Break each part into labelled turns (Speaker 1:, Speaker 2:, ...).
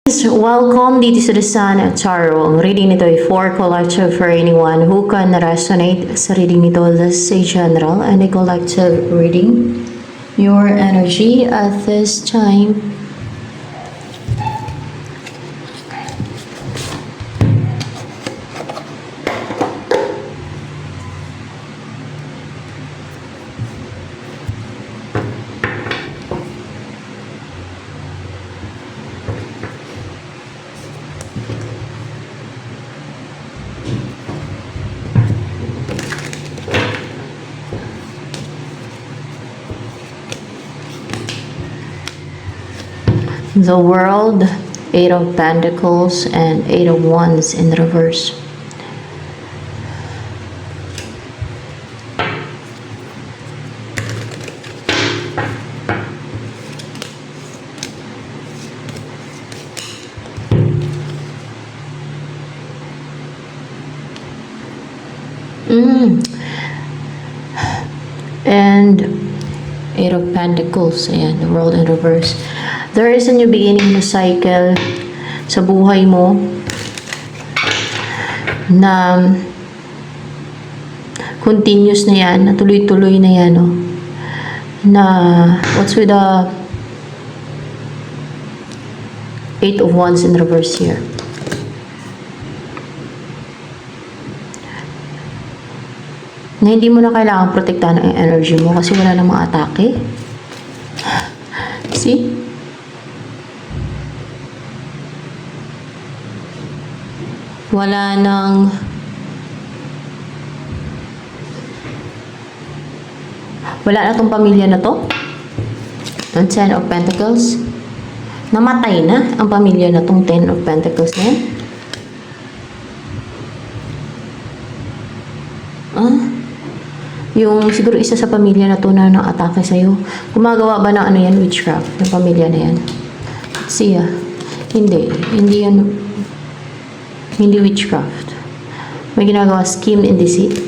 Speaker 1: Welcome dito sa The Sun at Tarot. Ang reading nito ay for collective for anyone who can resonate sa reading nito. This is a general and a collective reading. Your energy at this time. The World, Eight of Pentacles, and Eight of Wands in reverse. And Eight of Pentacles, ayan, the World in reverse. There is a new beginning na cycle sa buhay mo na continuous na yan, na tuloy-tuloy na yan, no? Na what's with the Eight of Wands in reverse here? Na hindi mo na kailangan protektahan ang energy mo kasi wala namang atake. See? Wala na tong pamilya na to. Ang Ten of Pentacles. Namatay na ang pamilya na tong Ten of Pentacles na yan. Yung siguro isa sa pamilya na to na nang-atake sa'yo. Gumagawa ba ng ano yan, witchcraft, ng pamilya na yan? Let's see, Hindi yan. Hindi witchcraft. May ginagawa, scheme and deceit.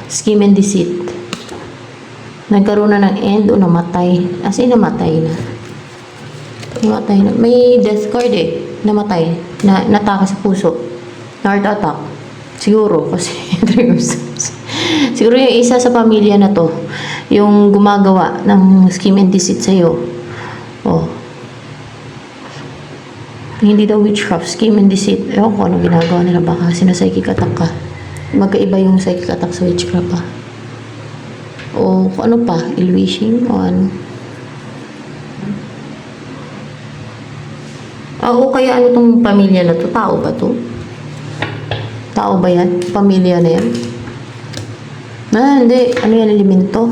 Speaker 1: Scheme and deceit. Nagkaroon na ng end o namatay. As in, namatay na. Namatay na. May death card Namatay. Natake sa puso. Heart attack. Siguro. Kasi, siguro yung isa sa pamilya na to, yung gumagawa ng scheme and deceit sa'yo. Hindi daw witchcraft, scheme and deceit. Ewan ko ano ginagawa nila. Baka sinapsychic attack ka. Magkaiba yung psychic attack sa witchcraft pa. O ano pa, ill-wishing o ano. O kaya ano tong pamilya na to? Tao ba to? Tao ba yan? Pamilya na yan? Hindi. Ano yan? Elemento?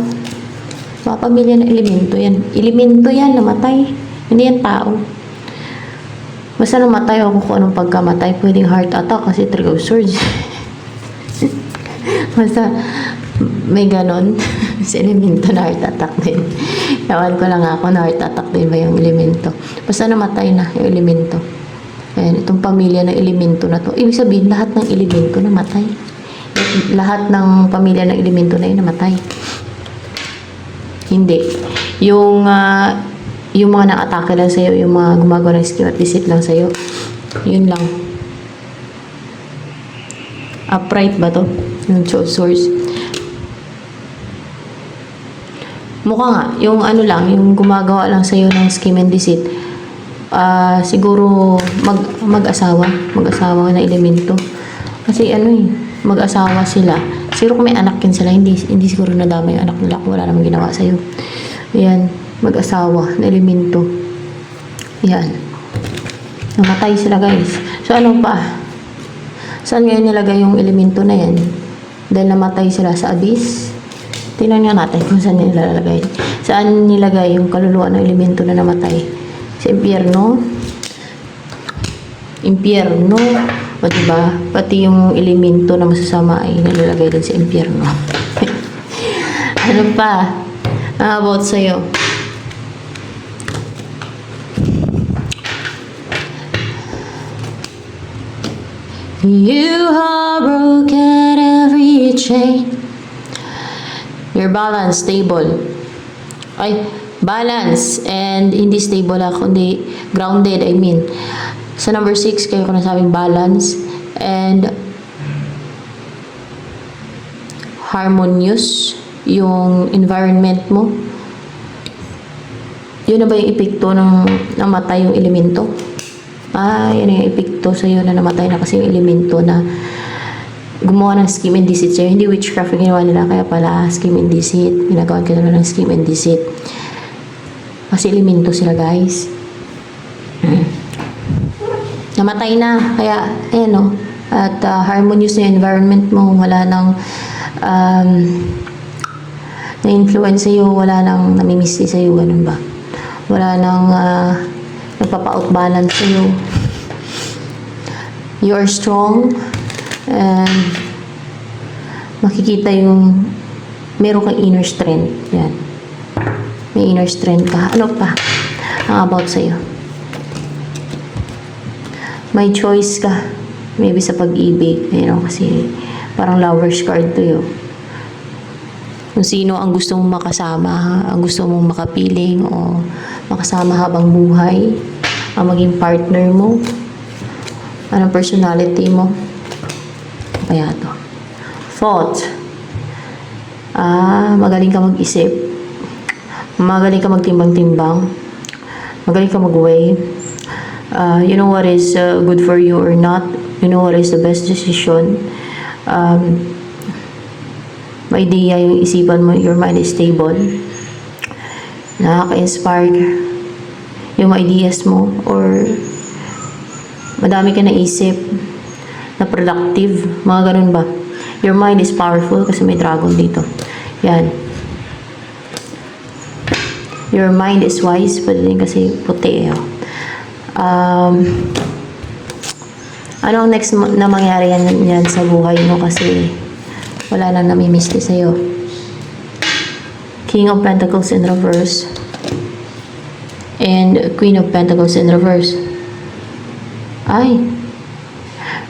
Speaker 1: Mga pamilya na elemento yan. Elemento yan, namatay. Hindi yan tao. Basta namatay ako kung anong pagkamatay. Pwedeng heart attack kasi Three of Swords. Basta may ganon. Sa elemento na heart attack din. Ewan ko lang ako na heart attack din ba yung elemento. Basta namatay na yung elemento. Ayan, itong pamilya ng elemento na to. Ibig sabihin, lahat ng elemento namatay. Lahat ng pamilya ng elemento na yun namatay. Hindi. Yung mga na-atake lang sa'yo, yung mga gumagawa ng scheme at deceit lang sa'yo, yun lang. Upright ba to? Yung Two of Swords. Mukha nga, yung ano lang, yung gumagawa lang sa'yo ng scheme and deceit, siguro mag-asawa na elemento. Kasi mag-asawa sila. Siguro kung may anak yan sila, hindi siguro nadama yung anak nila kung wala namang ginawa sa'yo. Ayan. Mag-asawa na elemento. Yan. Namatay sila, guys. So, ano pa? Saan ngayon nilagay yung elemento na yan? Dahil namatay sila sa abyss. Tingnan nga natin kung saan nilalagay. Saan nilagay yung kaluluwa ng elemento na namatay? Sa impyerno. Impyerno. O diba? Pati yung elemento na masasama ay nilalagay din sa impyerno. Ano pa? About sa'yo. You have broken every chain. Your balance, stable. Ay, balance and hindi stable kundi grounded, I mean. Sa number 6, kayo ko nasabing balance and harmonious yung environment mo. Yun na ba yung epekto ng namatay yung elemento? Yan yung epekto sa'yo na namatay na kasi yung elemento na gumawa ng scheme and deceit sa'yo. Hindi witchcraft yung ginawa nila, kaya pala scheme and deceit. Ginagawa ka na ng scheme and deceit. Kasi elemento sila, guys. Namatay na, kaya, ayan o. At harmonious na environment mo, wala nang na-influence sa'yo, wala nang namimisti sa'yo, ganun ba? Wala nang nagpapa-outbalance sa'yo. You are strong and makikita yung meron kang inner strength. Yan. May inner strength ka. Ano pa ang about sa'yo? May choice ka. Maybe sa pag-ibig. Kasi parang lover's card to you. Kung sino ang gusto mong makasama, ang gusto mong makapiling o makasama habang buhay, ang maging partner mo, anong personality mo. Kaya to. Thought. Magaling ka mag-isip. Magaling ka magtimbang-timbang. Magaling ka mag-weigh. You know what is good for you or not. You know what is the best decision. May idea yung isipan mo, your mind is stable. Nakaka-inspire yung ideas mo or madami ka naisip na productive, mga ganun ba? Your mind is powerful kasi may dragon dito. Yan. Your mind is wise, pwede din kasi puti. Ano ang next na mangyari yan sa buhay mo kasi wala na namimisti sa'yo. King of Pentacles in reverse and Queen of Pentacles in reverse.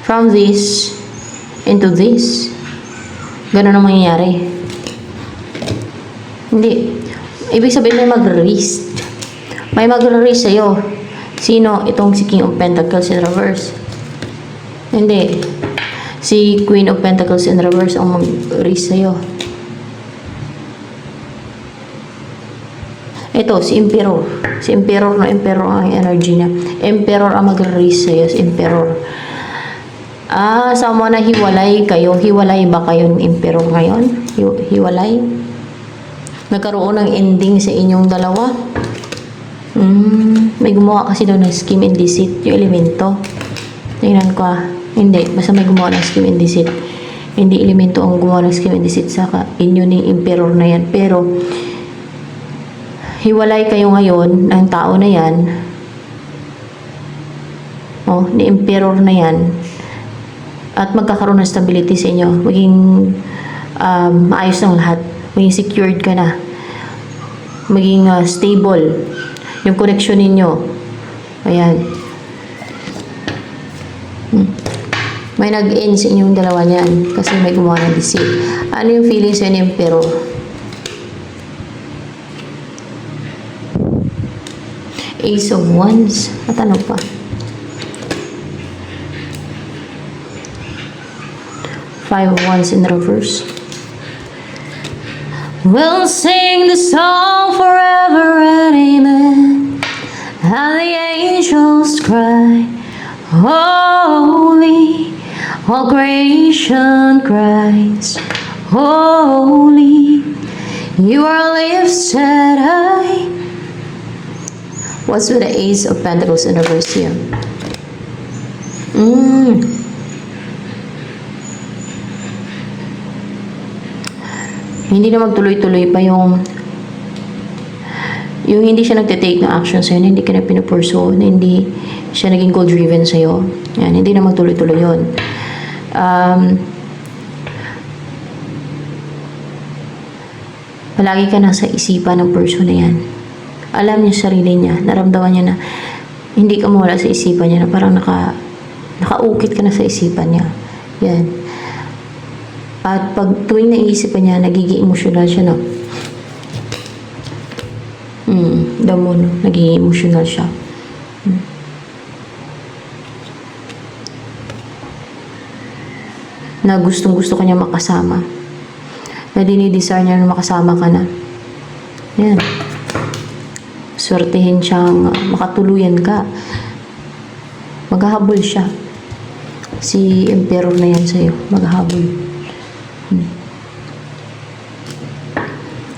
Speaker 1: From this into this. Ganun ang mangyayari. Hindi. Ibig sabihin may mag-release. May mag-release sa'yo. Sino? Itong si King of Pentacles in reverse. Hindi. Si Queen of Pentacles in reverse ang mag-release sa'yo. Ito, si Emperor. Si Emperor na Emperor ang energy niya. Emperor ang mag-release sa'yo. Si Emperor. Someone na hiwalay kayo. Hiwalay ba kayo ng Emperor ngayon? Hiwalay? Nagkaroon ng ending sa inyong dalawa? May gumawa kasi daw ng scheme and deceit. Yung elemento. Tingnan ko Hindi. Basta may gumawa ng scheme and deceit. Hindi elemento ang gumawa ng scheme and deceit sa inyo ni Emperor na yan. Pero, hiwalay kayo ngayon ng tao na yan. Ni Emperor na yan. At magkakaroon ng stability sa inyo. Maging maayos ng lahat. Maging secured ka na. Maging stable. Yung connection ninyo. Ayan. May nag-end sa inyong dalawa niyan. Kasi may gumawa ng deceit. Ano yung feelings sa inyo, Emperor? Ace of Wands. At ano pa? Five of Wands in reverse. We'll sing the song forever and amen. And the angels cry, holy. All creation cries, holy. You are lifted high. What's with the Ace of Pentacles in reverse here? Hindi na magtuloy-tuloy pa yung hindi siya nagte-take ng action sa'yo, hindi ka na pinupurso, hindi siya naging goal-driven sa'yo. Yan, hindi na magtuloy-tuloy yun. Palagi ka nasa isipan ng person na yan. Alam niya sarili niya, naramdaman niya na hindi ka mawala sa isipan niya, na parang nakaukit ka na sa isipan niya. Yan. At pag tuwing naisipan niya, nagiging emotional siya, no? damo, no? Naging emotional siya. Na gustong-gusto ka niya makasama. Na dinidesire niya na makasama ka na. Yan. Swertihin siyang makatuluyan ka. Maghahabol siya. Si Emperor na yan sa'yo. Maghahabol.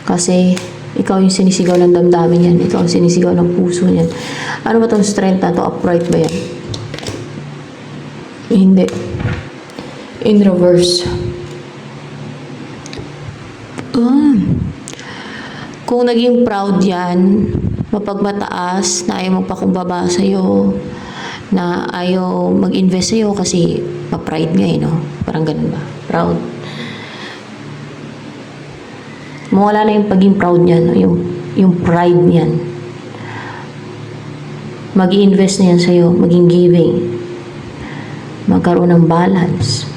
Speaker 1: Kasi ikaw yung sinisigaw ng damdamin yan. Ikaw yung sinisigaw ng puso niyan. Ano ba itong strength na to? Upright ba yan? Hindi. In reverse. Kung naging proud yan, mapagmataas, na ayaw magpakumbaba sa'yo, na ayaw mag-invest sa'yo kasi pa-pride nga no? Parang ganun ba? Proud. Mawala na yung paging proud niyan, yung pride niyan. Mag-i-invest na yan sa'yo, maging giving. Magkaroon ng balance.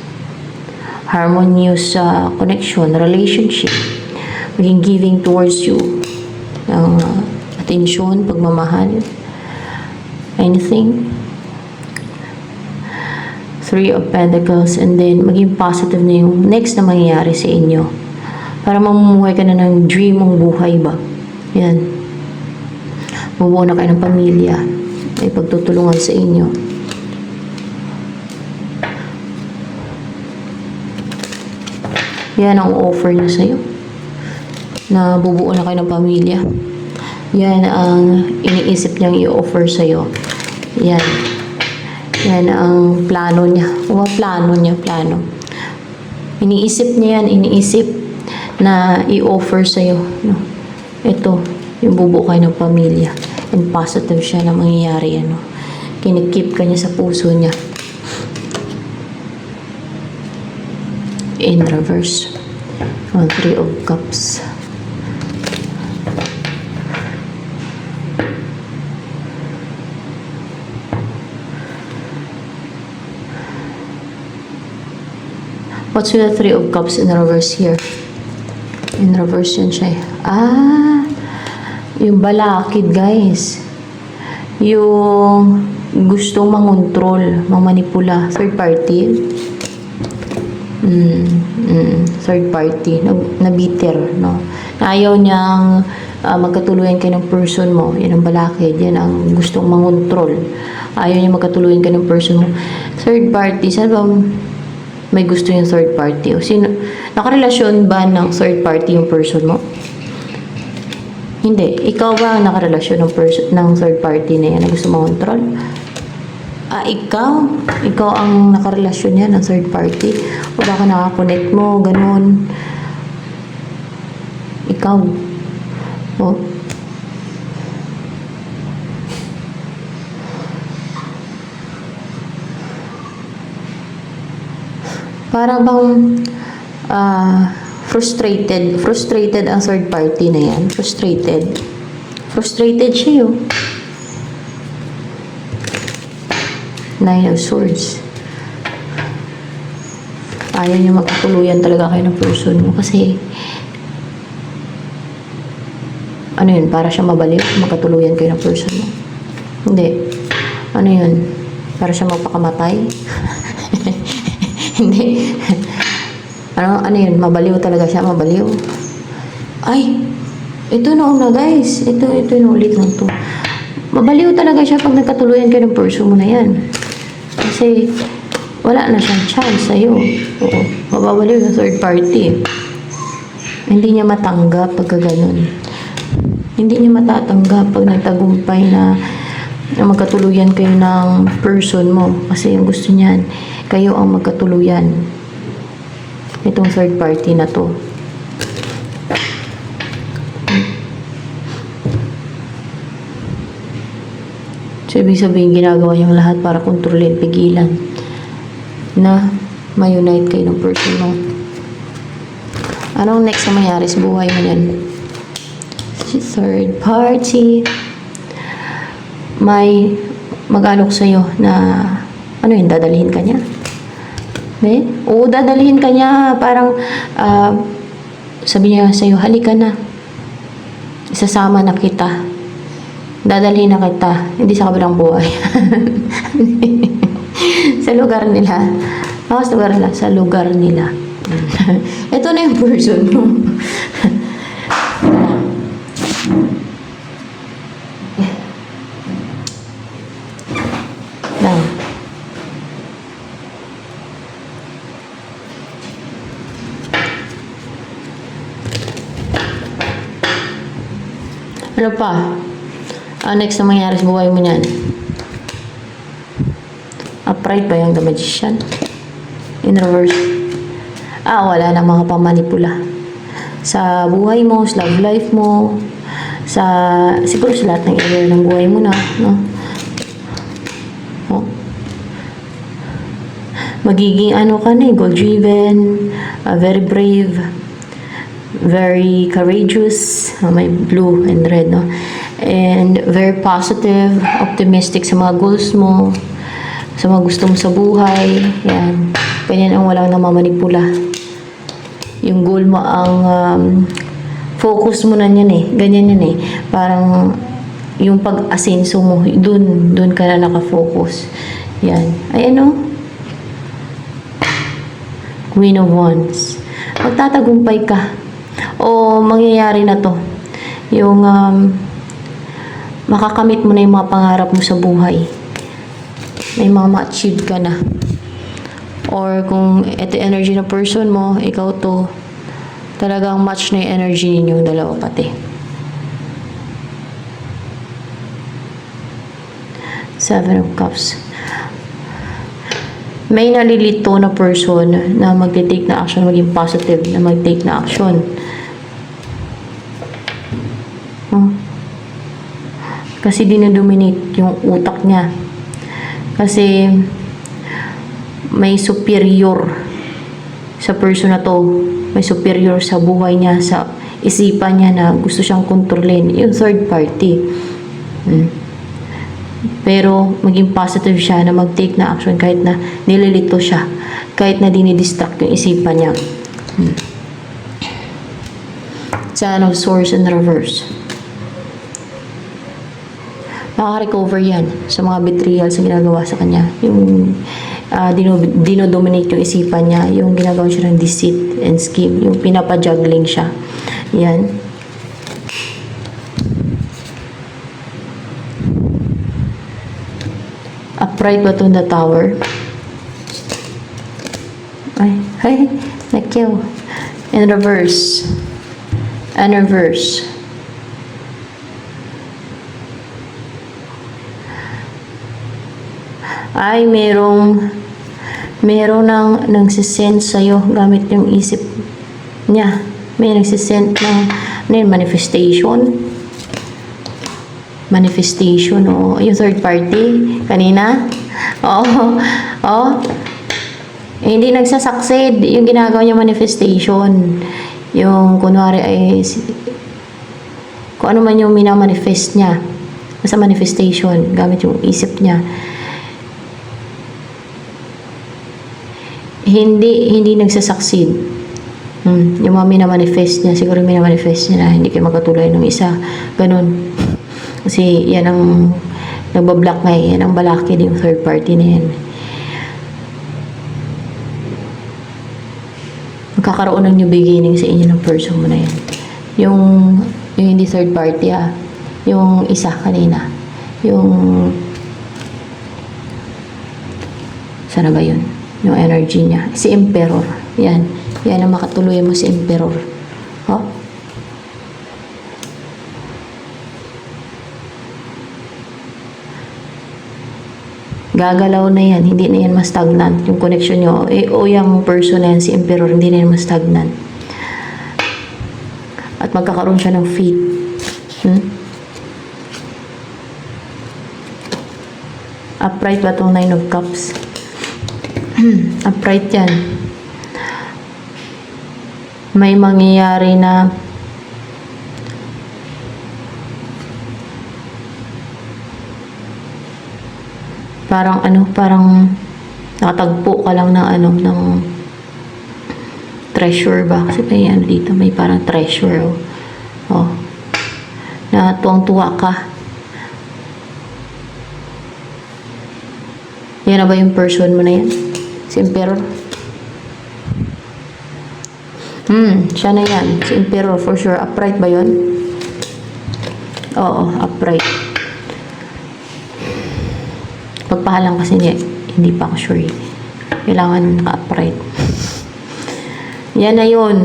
Speaker 1: Harmonious connection, relationship. Maging giving towards you. Attention, pagmamahal. Anything. 3 of Pentacles, and then maging positive na yung next na mangyayari sa inyo. Para mamumuhay ka na ng dream mong buhay ba. Yan. Bubuo na kayo ng pamilya. May pagtutulungan sa inyo. Yan ang offer niya sa'yo. Na bubuo na kayo ng pamilya. Yan ang iniisip niyang i-offer sa'yo. Yan. Yan ang plano niya. Plano. Iniisip niya yan, iniisip na i-offer sa'yo. No? Ito, yung bubuo kayo ng pamilya. And positive siya na mangyayari. Ano? Kinikip ka niya sa puso niya. In reverse. 3 of Cups. What's with the 3 of Cups in reverse here? In reverse yun siya. Yung balakid, guys. Yung gustong mangontrol, mamanipula. Third party. Third party. Na-bitter, no? Ayaw niyang magkatuluyan kayo ng person mo. Yan ang balakid. Yan ang gustong mangontrol. Ayaw niya magkatuluyan kayo ng person mo. Third party. Saan ba may gusto yung third party? O sino, nakarelasyon ba ng third party yung person mo? Hindi. Ikaw ba ang nakarelasyon ng third party na yan na gusto mo control? Ikaw? Ikaw ang nakarelasyon yan ng third party? O baka nakakonect mo, ganun? Ikaw? O? Para bang frustrated ang third party na yan. Frustrated siya yun. 9 of Swords. Ayaw niyo magkatuluyan talaga kayo ng person mo kasi ano yun, para siya mabaliw, magkatuluyan kayo ng person mo. Hindi. Ano yun? Para siya magpakamatay? Hindi. Ano yun? Mabaliw talaga siya. Mabaliw. Ay! Ito na una, guys. Ito na ulit lang to. Mabaliw talaga siya pag nagkatuluyan kayo ng person mo na yan. Kasi, wala na siyang chance sa'yo. Oo. Mababaliw ng third party. Hindi niya matanggap pagka ganun. Hindi niya matatanggap pag nagtagumpay na magkatuluyan kayo ng person mo. Kasi yung gusto niyan, kayo ang magkatuluyan. Itong third party na to. So, ibig sabihin, ginagawa niyang lahat para kontrolin, pigilan na ma-unite kayo ng person mo. Anong next na mangyari sa buhay mo yan? Third party. May mag-alok sa'yo na ano yun, dadalhin ka niya? Oo, dadalhin ka niya. Parang sabi niya sa'yo, halika na. Isasama na kita. Dadalhin na kita, hindi sa kabilang buhay. Sa lugar nila. Sa lugar nila. Sa lugar nila. Ito na yung person mo. Now. Ano pa? Next na mangyari sa buhay mo niyan? Upright ba yung The Magician? In reverse. Wala na mga pamanipula. Sa buhay mo, sa love life mo, siguro sa lahat ng area ng buhay mo na, no? Oh. Magiging ka na goal-driven, very brave, very courageous, may blue and red, no? And very positive, optimistic sa mga goals mo, sa mga gusto mo sa buhay. Yan. Ganyan ang walang namamanipula. Yung goal mo ang focus mo na yan eh. Ganyan yan eh. Parang yung pag-asenso mo, dun ka na nakafocus. Yan. Ay Queen of Wands. Magtatagumpay ka. O mangyayari na to. Yung makakamit mo na yung mga pangarap mo sa buhay. May mga ma-achieve ka na. Or kung ito energy na person mo, ikaw to, talagang match na yung energy ninyong dalawa pati. Seven of Cups. May nalilito na person na mag-take na action, maging positive, na mag-take na action. Kasi dinodominate yung utak niya. Kasi may superior sa person na to. May superior sa buhay niya, sa isipan niya na gusto siyang kontrolin. Yung third party. Pero maging positive siya na mag-take na action kahit na nililito siya. Kahit na dinidistract yung isipan niya. Ten of Swords in reverse. Nakaka-recover yan sa mga betrayal sa ginagawa sa kanya. Yung dinodominate yung isipan niya, yung ginagawa siya ng deceit and scheme, yung pinapajuggling siya. Yan. Upright ba itong the Tower? Ay, nakyaw. In reverse. And reverse. Ay, merong nagsisend sa'yo gamit yung isip niya. May nagsisend ng manifestation. Manifestation, yung third party, kanina. Hindi nagsasucceed yung ginagawa niya manifestation. Yung, kunwari ay, kung ano man yung minamanifest niya, sa manifestation, gamit yung isip niya. Hindi nagsasucceed. Yung mga minamanifest niya, siguro minamanifest niya na hindi kayo magkatuloy ng isa. Ganun. Kasi yan ang nagbablock nga yan ang balaki yung third party na yan. Magkakaroon ng new beginning sa inyo ng person mo na yan. Yung hindi third party yung isa kanina. Yung sana ba yun? Yung energy niya. Si Emperor. Yan. Yan ang makatuloy mo si Emperor. Gagalaw na yan. Hindi na yan mas stagnant. Yung connection nyo. O yung person na yan, si Emperor, hindi na yan mas stagnant. At magkakaroon siya ng faith. Upright ba itong Nine of Cups? Upright yan. May mangyayari na parang nakatagpo ka lang ng treasure ba? Kasi may dito, may parang treasure. Na tuwang-tuwa ka. Yan na ba yung person mo na yan? Si Emperor? Siya na yan. Si Emperor for sure. Upright ba yun? Oo, upright. Pagpahalang kasi hindi pa ako sure. Kailangan naka-upright. Yan na yun.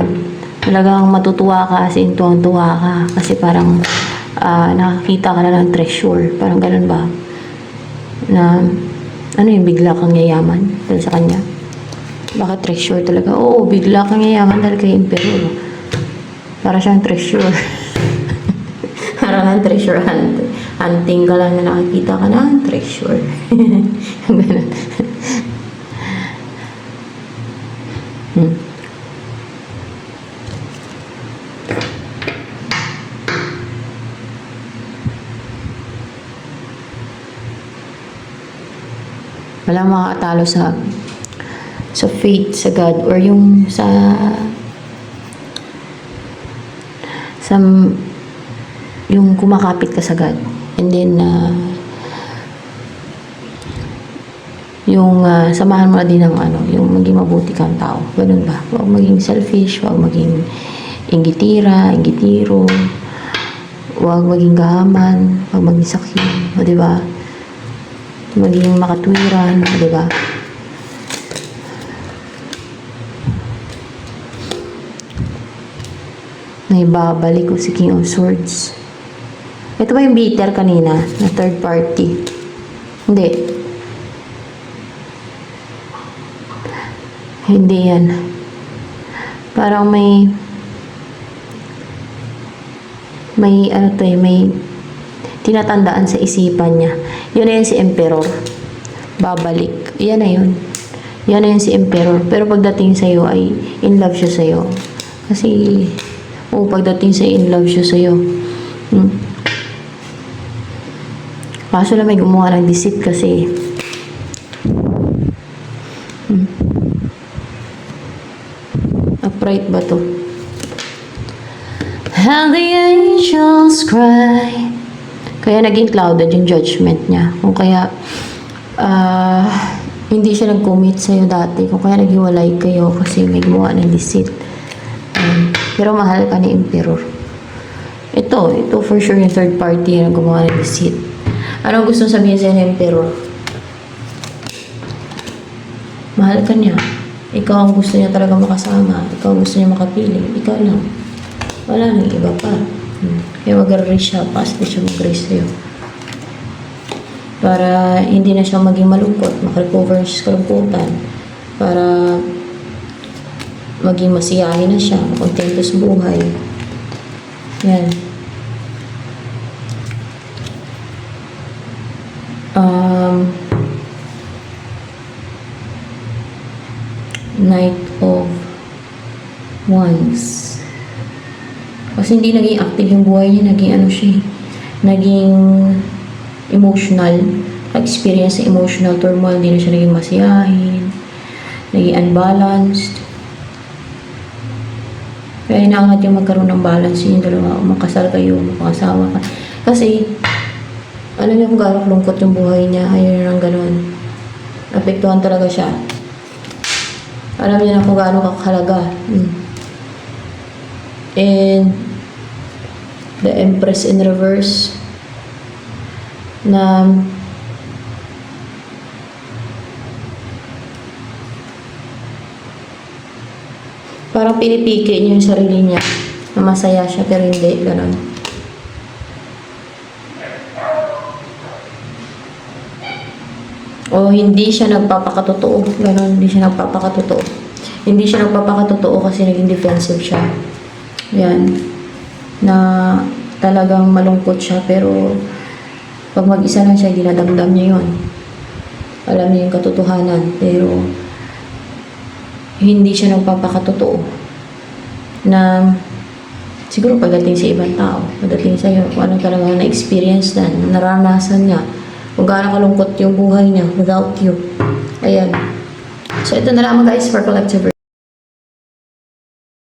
Speaker 1: Talagang matutuwa ka kasi tuwang-tuwa ka. Kasi parang nakakita ka na ng treasure. Parang ganun ba? Na ano yung bigla kang yayaman dahil sa kanya? Baka treasure talaga. Oo, bigla kang yayaman dahil kay Emperor. Para siyang treasure. Parang ang treasure hunt. Hunting ka lang na nakakita ka na ang treasure. Ganun. Wala makakatalo sa faith, sa God, or yung sa yung kumakapit ka sa God. And then yung samahan mo na din ng yung maging mabuti kang tao. Ganun ba? Huwag maging selfish, huwag maging inggitiro, huwag maging gahaman, huwag maging sakim, o diba? Maging makatwiran, o diba? Naibabalik ko si King of Swords. Ito ba yung bitter kanina na third party? Hindi. Hindi yan. Parang may tinatandaan sa isipan niya. Yun na yun si Emperor. Babalik. Yan na yun. Yan na yun si Emperor. Pero pagdating sa'yo ay in love siya sa'yo. Kasi pagdating sa in love siya sa'yo. Kaso lang may gumawa ng deceit kasi. Upright ba to? And the angels cry. Kaya naging clouded yung judgment niya. Kung kaya hindi siya nag-commit sa'yo dati. Kung kaya naghiwalay kayo kasi may gumawa ng deceit. Pero mahal ka ni Emperor. Ito for sure yung third party na gumawa ng deceit. Anong gusto sabihin sa'yo ni Emperor? Mahal ka niya. Ikaw ang gusto niya talaga makasama. Ikaw ang gusto niya makapili. Ikaw lang. Wala nang iba pa. Kaya mag-raise siya. Paas na siya mag-raise sa'yo. Para hindi na siya maging malungkot. Makarecover siya sa kalungkutan. Para maging masiyahin na siya. Makontento sa buhay. Yan. Knight of Wands. Kasi hindi naging active yung buhay niya, naging emotional, experience sa emotional turmoil, hindi na siya naging masiyahin, naging unbalanced. Kaya inaangat yung magkaroon ng balance yung dalawa, makasal kayo, makasawa ka. Kasi, alam niyo kung gaano lungkot yung buhay niya, ayaw nang gano'n. Apektuhan talaga siya. Alam niya na kung gaano kakahalaga. And the Empress in reverse na parang pinipiki niya yung sarili niya na masaya siya pero hindi, gano'n. O hindi siya nagpapakatotoo. Ganon, hindi siya nagpapakatotoo. Hindi siya nagpapakatotoo kasi naging defensive siya. Yan. Na talagang malungkot siya pero pag mag-isa lang siya, dinadamdam niya yun. Alam niya yung katotohanan pero hindi siya nagpapakatotoo. Na siguro pagdating sa ibang tao, pagdating sa iyo, kung ano talaga na-experience na, naranasan niya, kung gaano kalungkot yung buhay niya without you. Ayan. So, ito na lang guys for collective